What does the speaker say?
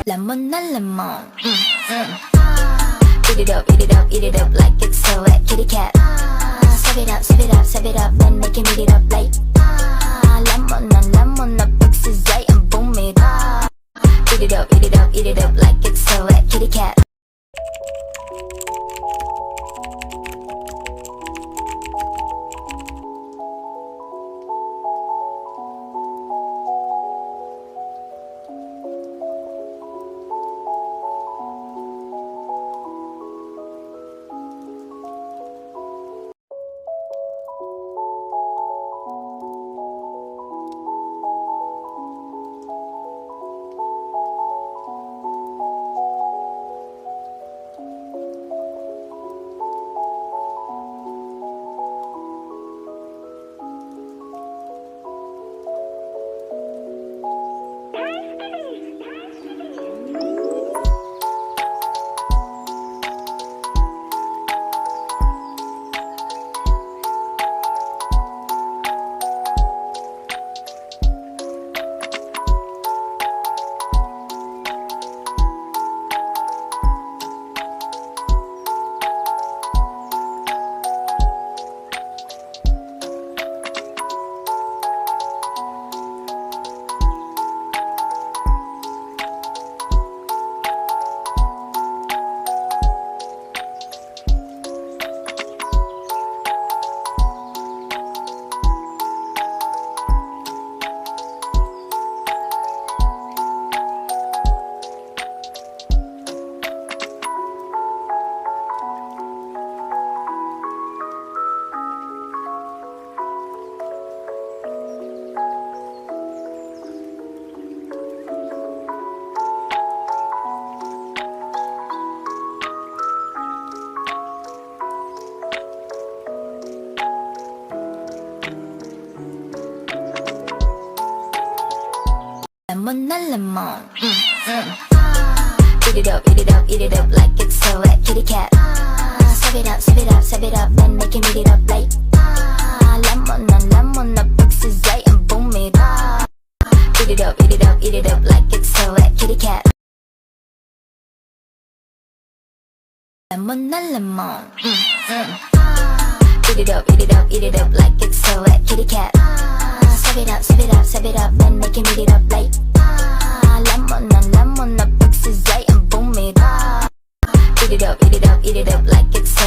Lemon na lemon. Eat it up, eat it up, eat it up like it's a wet kitty cat. Serve it up, serve it up, serve it up, then make him eat it up like lemon na pagsizay ang bumit. Eat it up, eat it up, eat it up like it's a wet kitty cat. Lemon na lemon. Eat it up, eat it up, eat it up like it's a wet kitty cat. Serve it up, serve it up, serve it up, then make him eat it up like lemon na pagsizay ang bumit. Eat it up, eat it up, eat it up like it's a wet kitty cat. Lemon na lemon. Eat it up, eat it up, eat it up like it's a wet kitty cat. Serve it up, serve it up, serve it up, then make him eat it up like lemon na pagsizay ang bumit. Eat it up, eat it up, eat it up like it's a